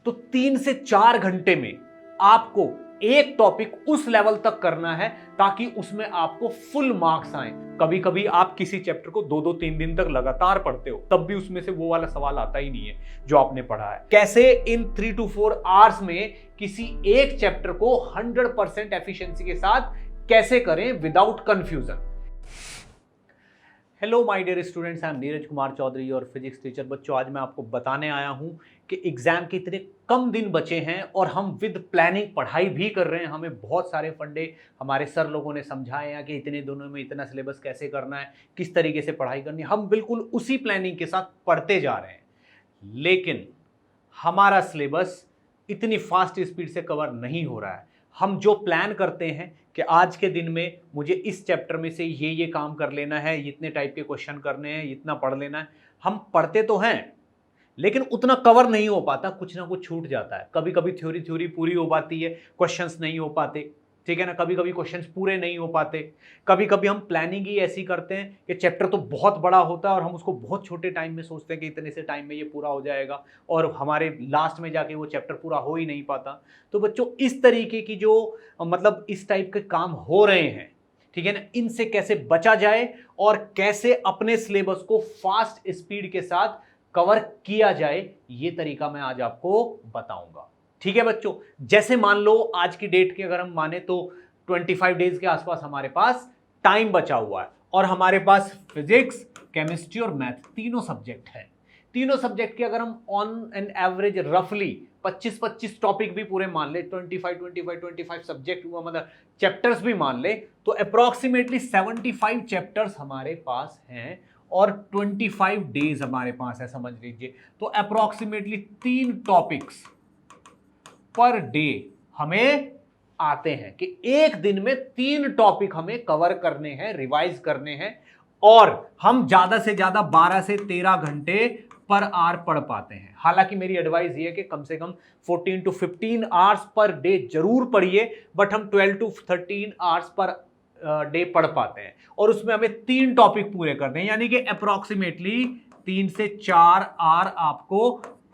तो 3 से 4 घंटे में आपको एक टॉपिक उस लेवल तक करना है ताकि उसमें आपको फुल मार्क्स आए। कभी कभी आप किसी चैप्टर को 2-3 दिन तक लगातार पढ़ते हो, तब भी उसमें से वो वाला सवाल आता ही नहीं है जो आपने पढ़ा है। कैसे इन 3 to 4 आवर्स में किसी एक चैप्टर को 100% एफिशिएंसी के साथ कैसे करें without confusion. Hello my dear students, I am Neeraj Kumar Chaudhary और फिजिक्स टीचर। बच्चों, आज मैं आपको बताने आया हूं कि एग्जाम के इतने कम दिन बचे हैं और हम विद प्लानिंग पढ़ाई भी कर रहे हैं। हमें बहुत सारे फंडे हमारे सर लोगों ने समझाए हैं कि इतने दिनों में इतना सिलेबस कैसे करना है, किस तरीके से पढ़ाई करनी है। हम बिल्कुल उसी प्लानिंग के साथ पढ़ते जा रहे हैं, लेकिन हमारा सिलेबस इतनी फास्ट स्पीड से कवर नहीं हो रहा है। हम जो प्लान करते हैं कि आज के दिन में मुझे इस चैप्टर में से ये काम कर लेना है, इतने टाइप के क्वेश्चन करने हैं, इतना पढ़ लेना है, हम पढ़ते तो हैं लेकिन उतना कवर नहीं हो पाता, कुछ ना कुछ छूट जाता है। कभी कभी थ्योरी पूरी हो पाती है, क्वेश्चंस नहीं हो पाते, ठीक है ना। कभी कभी क्वेश्चंस पूरे नहीं हो पाते। कभी कभी हम प्लानिंग ही ऐसी करते हैं कि चैप्टर तो बहुत बड़ा होता है और हम उसको बहुत छोटे टाइम में सोचते हैं कि इतने से टाइम में ये पूरा हो जाएगा, और हमारे लास्ट में जाके वो चैप्टर पूरा हो ही नहीं पाता। तो बच्चों, इस तरीके की जो मतलब इस टाइप के काम हो रहे हैं, ठीक है ना, इनसे कैसे बचा जाए और कैसे अपने सिलेबस को फास्ट स्पीड के साथ कवर किया जाए, ये तरीका मैं आज आपको बताऊंगा। ठीक है बच्चों, जैसे मान लो आज की डेट की अगर हम माने तो 25 डेज के आसपास हमारे पास टाइम बचा हुआ है और हमारे पास फिजिक्स, केमिस्ट्री और मैथ तीनों सब्जेक्ट है। तीनों सब्जेक्ट के अगर हम ऑन एन एवरेज रफली 25-25 टॉपिक भी पूरे मान ले, 25 सब्जेक्ट हुआ, मतलब चैप्टर्स भी मान ले, तो अप्रोक्सीमेटली 75 चैप्टर्स हमारे पास हैं और 25 डेज हमारे पास है, समझ लीजिए। तो अप्रोक्सीमेटली 3 टॉपिक्स पर डे हमें आते हैं कि एक दिन में 3 टॉपिक हमें कवर करने हैं, रिवाइज करने हैं, और हम ज्यादा से ज्यादा 12 से 13 घंटे पर आवर पढ़ पाते हैं। हालांकि मेरी एडवाइस ये है कि कम से कम 14 to 15 आवर्स पर डे जरूर पढ़िए, बट हम 12 to 13 आवर्स पर डे पढ़ पाते हैं और उसमें हमें 3 टॉपिक पूरे करने हैं, यानी कि अप्रोक्सीमेटली 3 से 4 आवर आपको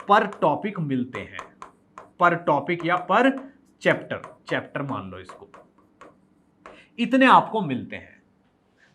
पर टॉपिक मिलते हैं, पर टॉपिक या पर चैप्टर मान लो इसको, इतने आपको मिलते हैं।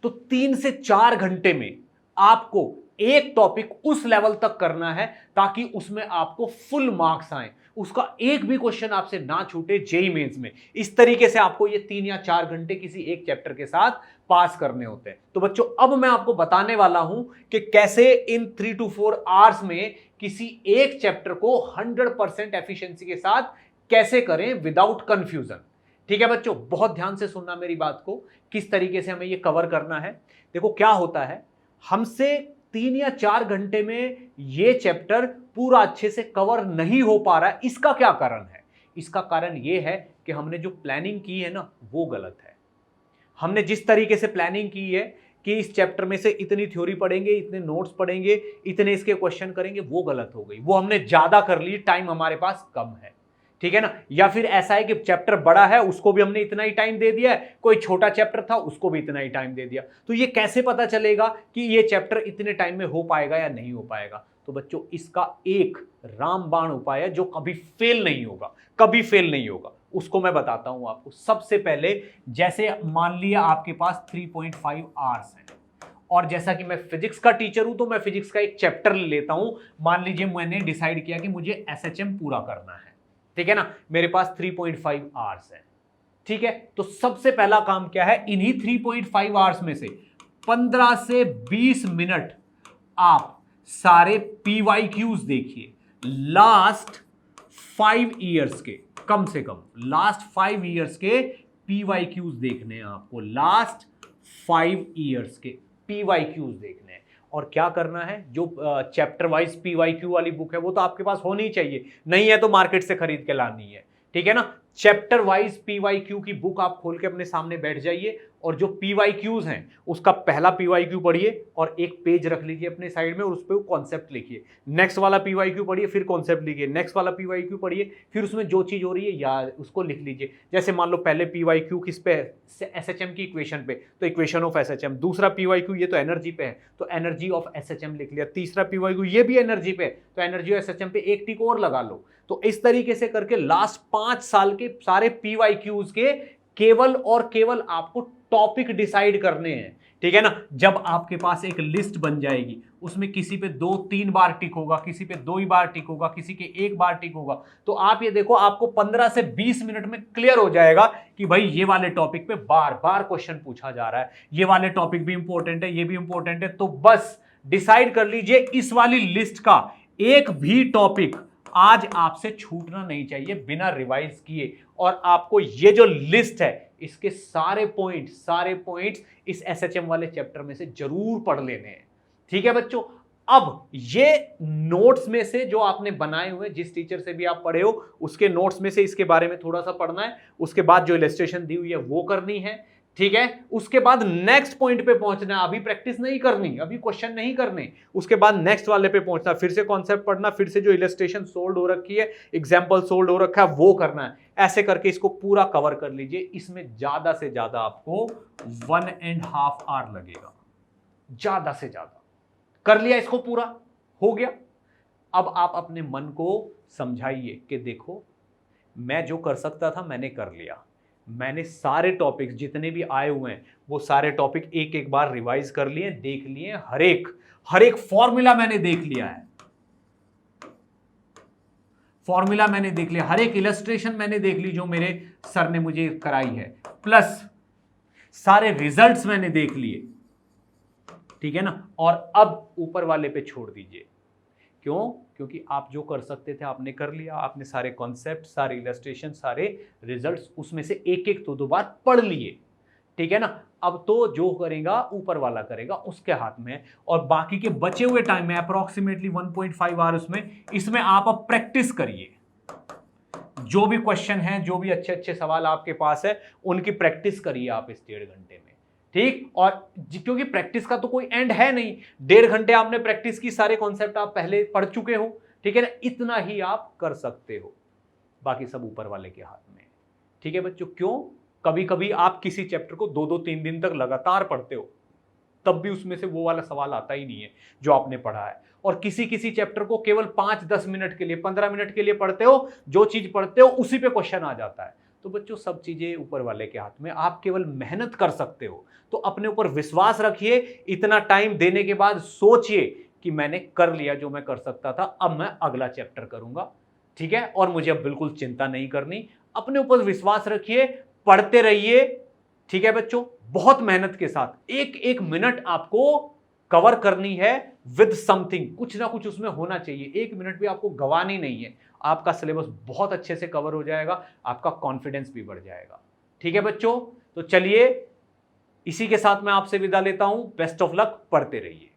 तो 3 से 4 घंटे में आपको एक टॉपिक उस लेवल तक करना है ताकि उसमें आपको फुल मार्क्स आए, उसका एक भी क्वेश्चन आपसे ना छूटे जेईई मेंस में। इस तरीके से आपको ये 3 या 4 घंटे किसी एक चैप्टर के साथ पास करने होते हैं। तो बच्चों, अब मैं आपको बताने वाला हूं कि कैसे इन 3 to 4 आवर्स में किसी एक चैप्टर को 100% एफिशिएंसी के साथ कैसे करें विदाउट कंफ्यूजन। ठीक है बच्चों, बहुत ध्यान से सुनना मेरी बात को, किस तरीके से हमें ये कवर करना है। देखो क्या होता है, हमसे 3 या 4 घंटे में ये चैप्टर पूरा अच्छे से कवर नहीं हो पा रहा है। इसका क्या कारण है? इसका कारण ये है कि हमने जो प्लानिंग की है ना, वो गलत है। हमने जिस तरीके से प्लानिंग की है कि इस चैप्टर में से इतनी थ्योरी पढ़ेंगे, इतने नोट्स पढ़ेंगे, इतने इसके क्वेश्चन करेंगे, वो गलत हो गई। वो हमने ज्यादा कर ली, टाइम हमारे पास कम है, ठीक है ना। या फिर ऐसा है कि चैप्टर बड़ा है, उसको भी हमने इतना ही टाइम दे दिया है, कोई छोटा चैप्टर था उसको भी इतना ही टाइम दे दिया। तो ये कैसे पता चलेगा कि ये चैप्टर इतने टाइम में हो पाएगा या नहीं हो पाएगा? तो बच्चों, इसका एक रामबाण उपाय है जो कभी फेल नहीं होगा, कभी फेल नहीं होगा। उसको मैं बताता हूं आपको। सबसे पहले, जैसे मान लिया आपके पास 3.5 आवर्स है, और जैसा कि मैं फिजिक्स का टीचर हूं तो मैं फिजिक्स का एक चैप्टर ले लेता हूं। मान लीजिए मैंने डिसाइड किया कि मुझे एसएचएम पूरा करना है, ठीक है ना, मेरे पास 3.5 आवर्स है, ठीक है। तो सबसे पहला काम क्या है, इन्हीं 3.5 आवर्स में से 15 से 20 मिनट आप सारे पीवाईक्यूज देखिए, लास्ट 5 ईयर्स के, कम से कम लास्ट 5 ईयर्स के पीवाईक्यूज देखने हैं आपको। लास्ट 5 ईयर्स के पीवाईक्यूज देखने हैं। और क्या करना है, जो चैप्टर वाइज पीवाईक्यू वाली बुक है वो तो आपके पास होनी चाहिए, नहीं है तो मार्केट से खरीद के लानी है, ठीक है ना। चैप्टर वाइज पीवाईक्यू की बुक आप खोल के अपने सामने बैठ जाइए और जो PYQs हैं उसका पहला PYQ पढ़िए और एक पेज रख लीजिए अपने साइड में और उस पर कॉन्सेप्ट लिखिए। नेक्स्ट वाला PYQ पढ़िए, फिर कॉन्सेप्ट लिखिए। नेक्स्ट वाला PYQ पढ़िए, फिर उसमें जो चीज़ हो रही है या उसको लिख लीजिए। जैसे मान लो पहले PYQ किस पे है, SHM की इक्वेशन पे, तो इक्वेशन ऑफ SHM। दूसरा PYQ ये तो एनर्जी पे है, तो एनर्जी ऑफ SHM लिख लिया। तीसरा PYQ ये भी एनर्जी पे, तो एनर्जी ऑफ SHM पे एक टिक और लगा लो। तो इस तरीके से करके लास्ट 5 साल के सारे PYQs के केवल और केवल आपको टॉपिक डिसाइड करने हैं, ठीक है ना। जब आपके पास एक लिस्ट बन जाएगी, उसमें किसी पे 2-3 बार टिक होगा, किसी पे 2 ही बार टिक होगा, किसी के 1 बार टिक होगा, तो आप ये देखो आपको 15 से 20 मिनट में क्लियर हो जाएगा कि भाई ये वाले टॉपिक पे बार बार क्वेश्चन पूछा जा रहा है, ये वाले टॉपिक भी इंपॉर्टेंट है, ये भी इंपॉर्टेंट है। तो बस डिसाइड कर लीजिए इस वाली लिस्ट का एक भी टॉपिक आज आपसे छूटना नहीं चाहिए बिना रिवाइज किए। और आपको ये जो लिस्ट है इसके सारे पॉइंट्स इस SHM वाले चैप्टर में से जरूर पढ़ लेने हैं, ठीक है बच्चों। अब ये नोट्स में से जो आपने बनाए हुए, जिस टीचर से भी आप पढ़े हो उसके नोट्स में से इसके बारे में थोड़ा सा पढ़ना है। उसके बाद जो इलस्ट्रेशन दी हुई है वो करनी है, ठीक है। उसके बाद नेक्स्ट पॉइंट पे पहुंचना, अभी प्रैक्टिस नहीं करनी, अभी क्वेश्चन नहीं करने। उसके बाद नेक्स्ट वाले पे पहुंचना, फिर से कॉन्सेप्ट पढ़ना, फिर से जो इलस्ट्रेशन सोल्ड हो रखी है, एग्जांपल सोल्ड हो रखा है वो करना है। ऐसे करके इसको पूरा कवर कर लीजिए। इसमें ज्यादा से ज्यादा आपको 1.5 आवर लगेगा, ज्यादा से ज्यादा। कर लिया इसको, पूरा हो गया। अब आप अपने मन को समझाइए कि देखो मैं जो कर सकता था मैंने कर लिया। मैंने सारे टॉपिक्स जितने भी आए हुए हैं वो सारे टॉपिक एक एक बार रिवाइज कर लिए, देख लिए। हर एक फॉर्मूला मैंने देख लिया है, फॉर्मूला मैंने देख लिया, हर एक इलस्ट्रेशन मैंने देख ली जो मेरे सर ने मुझे कराई है, प्लस सारे रिजल्ट्स मैंने देख लिए, ठीक है ना। और अब ऊपर वाले पे छोड़ दीजिए। क्यों? क्योंकि आप जो कर सकते थे आपने कर लिया। आपने सारे कॉन्सेप्ट, सारे इलस्ट्रेशन, सारे रिजल्ट्स उसमें से एक एक दो बार पढ़ लिए, ठीक है ना। अब तो जो करेगा ऊपर वाला करेगा, उसके हाथ में। और बाकी के बचे हुए टाइम में अप्रोक्सीमेटली 1.5 आवर्स में इसमें आप अब प्रैक्टिस करिए। जो भी क्वेश्चन है, जो भी अच्छे अच्छे सवाल आपके पास है, उनकी प्रैक्टिस करिए आप इस 1.5 घंटे में, ठीक। और क्योंकि प्रैक्टिस का तो कोई एंड है नहीं, 1.5 घंटे आपने प्रैक्टिस की, सारे कॉन्सेप्ट आप पहले पढ़ चुके हो, ठीक है ना। इतना ही आप कर सकते हो, बाकी सब ऊपर वाले के हाथ में, ठीक है बच्चों। क्यों? कभी कभी आप किसी चैप्टर को 2-3 दिन तक लगातार पढ़ते हो, तब भी उसमें से वो वाला सवाल आता ही नहीं है जो आपने पढ़ा है। और किसी किसी चैप्टर को केवल 5-10 मिनट के लिए, 15 मिनट के लिए पढ़ते हो, जो चीज पढ़ते हो उसी पे क्वेश्चन आ जाता है। तो बच्चों सब चीजें ऊपर वाले के हाथ में, आप केवल मेहनत कर सकते हो। तो अपने ऊपर विश्वास रखिए। इतना टाइम देने के बाद सोचिए कि मैंने कर लिया जो मैं कर सकता था, अब मैं अगला चैप्टर करूंगा, ठीक है। और मुझे अब बिल्कुल चिंता नहीं करनी। अपने ऊपर विश्वास रखिए, पढ़ते रहिए, ठीक है बच्चों। बहुत मेहनत के साथ एक एक मिनट आपको कवर करनी है विद समथिंग, कुछ ना कुछ उसमें होना चाहिए। 1 मिनट भी आपको गंवानी नहीं है। आपका सिलेबस बहुत अच्छे से कवर हो जाएगा, आपका कॉन्फिडेंस भी बढ़ जाएगा, ठीक है बच्चों। तो चलिए इसी के साथ मैं आपसे विदा लेता हूं। बेस्ट ऑफ लक, पढ़ते रहिए।